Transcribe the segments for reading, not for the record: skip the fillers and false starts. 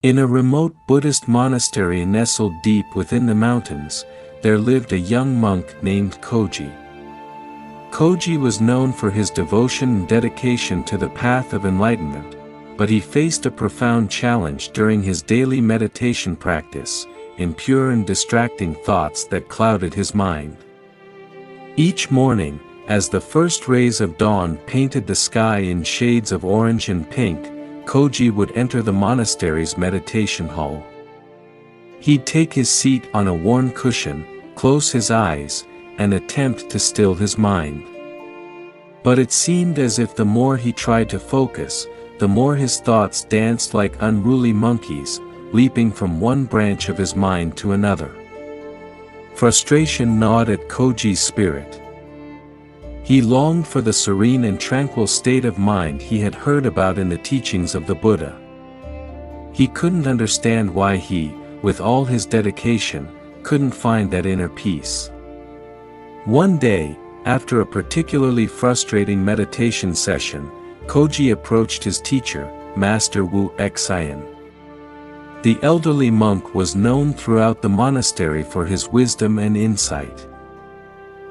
In a remote Buddhist monastery nestled deep within the mountains, there lived a young monk named Koji. Koji was known for his devotion and dedication to the path of enlightenment, but he faced a profound challenge during his daily meditation practice: impure and distracting thoughts that clouded his mind. Each morning, as the first rays of dawn painted the sky in shades of orange and pink, Koji would enter the monastery's meditation hall. He'd take his seat on a worn cushion, close his eyes, and attempt to still his mind. But it seemed as if the more he tried to focus, the more his thoughts danced like unruly monkeys, leaping from one branch of his mind to another. Frustration gnawed at Koji's spirit. He longed for the serene and tranquil state of mind he had heard about in the teachings of the Buddha. He couldn't understand why he, with all his dedication, couldn't find that inner peace. One day, after a particularly frustrating meditation session, Koji approached his teacher, Master Wu Xian. The elderly monk was known throughout the monastery for his wisdom and insight.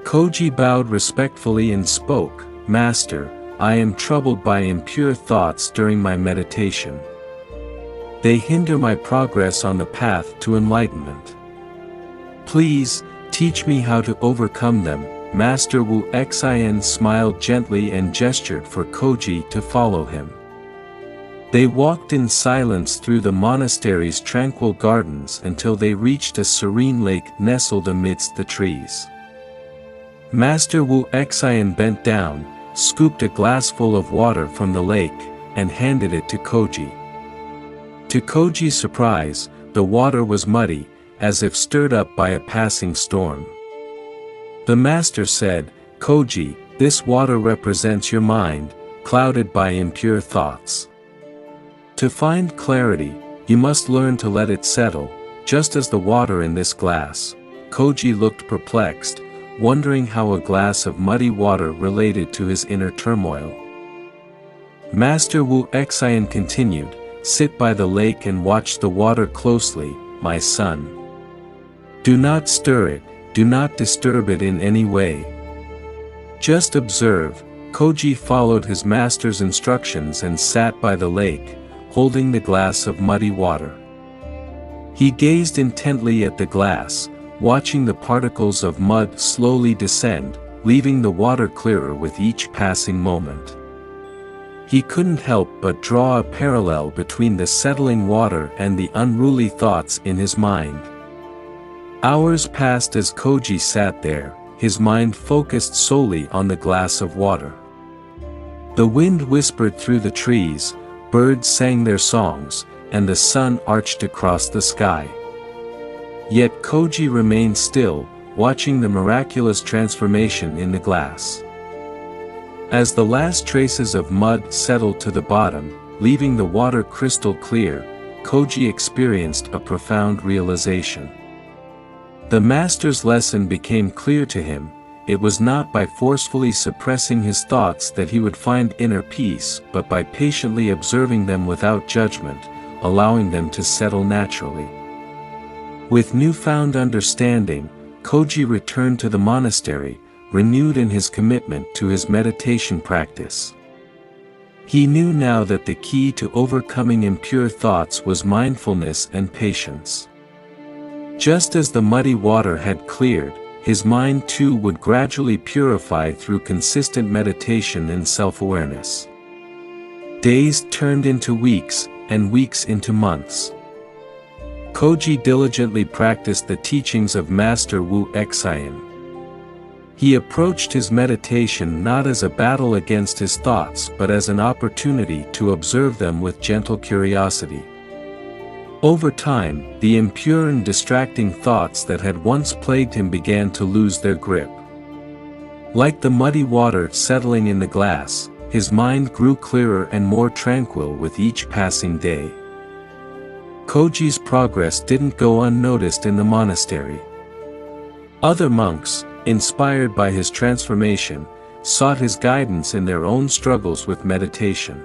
Koji bowed respectfully and spoke, "Master, I am troubled by impure thoughts during my meditation. They hinder my progress on the path to enlightenment. Please, teach me how to overcome them." Master Wu Xian smiled gently and gestured for Koji to follow him. They walked in silence through the monastery's tranquil gardens until they reached a serene lake nestled amidst the trees. Master Wu Xian bent down, scooped a glassful of water from the lake, and handed it to Koji. To Koji's surprise, the water was muddy, as if stirred up by a passing storm. The master said, "Koji, this water represents your mind, clouded by impure thoughts. To find clarity, you must learn to let it settle, just as the water in this glass." Koji looked perplexed, wondering how a glass of muddy water related to his inner turmoil. Master Wu Xian continued, "Sit by the lake and watch the water closely, my son. Do not stir it, do not disturb it in any way. Just observe." Koji followed his master's instructions and sat by the lake, holding the glass of muddy water. He gazed intently at the glass, watching the particles of mud slowly descend, leaving the water clearer with each passing moment. He couldn't help but draw a parallel between the settling water and the unruly thoughts in his mind. Hours passed as Koji sat there, his mind focused solely on the glass of water. The wind whispered through the trees, birds sang their songs, and the sun arched across the sky. Yet Koji remained still, watching the miraculous transformation in the glass. As the last traces of mud settled to the bottom, leaving the water crystal clear, Koji experienced a profound realization. The master's lesson became clear to him. It was not by forcefully suppressing his thoughts that he would find inner peace, but by patiently observing them without judgment, allowing them to settle naturally. With newfound understanding, Koji returned to the monastery, renewed in his commitment to his meditation practice. He knew now that the key to overcoming impure thoughts was mindfulness and patience. Just as the muddy water had cleared, his mind too would gradually purify through consistent meditation and self-awareness. Days turned into weeks, and weeks into months. Koji diligently practiced the teachings of Master Wu Xian. He approached his meditation not as a battle against his thoughts but as an opportunity to observe them with gentle curiosity. Over time, the impure and distracting thoughts that had once plagued him began to lose their grip. Like the muddy water settling in the glass, his mind grew clearer and more tranquil with each passing day. Koji's progress didn't go unnoticed in the monastery. Other monks, inspired by his transformation, sought his guidance in their own struggles with meditation.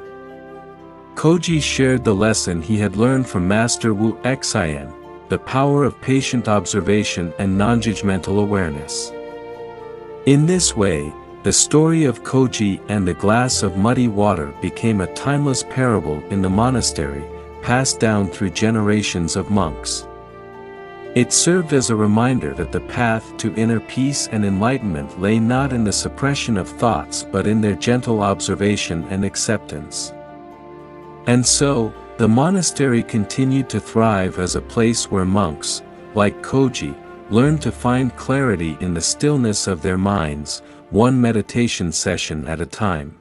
Koji shared the lesson he had learned from Master Wu Xian, the power of patient observation and non-judgmental awareness. In this way, the story of Koji and the glass of muddy water became a timeless parable in the monastery, passed down through generations of monks. It served as a reminder that the path to inner peace and enlightenment lay not in the suppression of thoughts but in their gentle observation and acceptance. And so, the monastery continued to thrive as a place where monks, like Koji, learned to find clarity in the stillness of their minds, one meditation session at a time.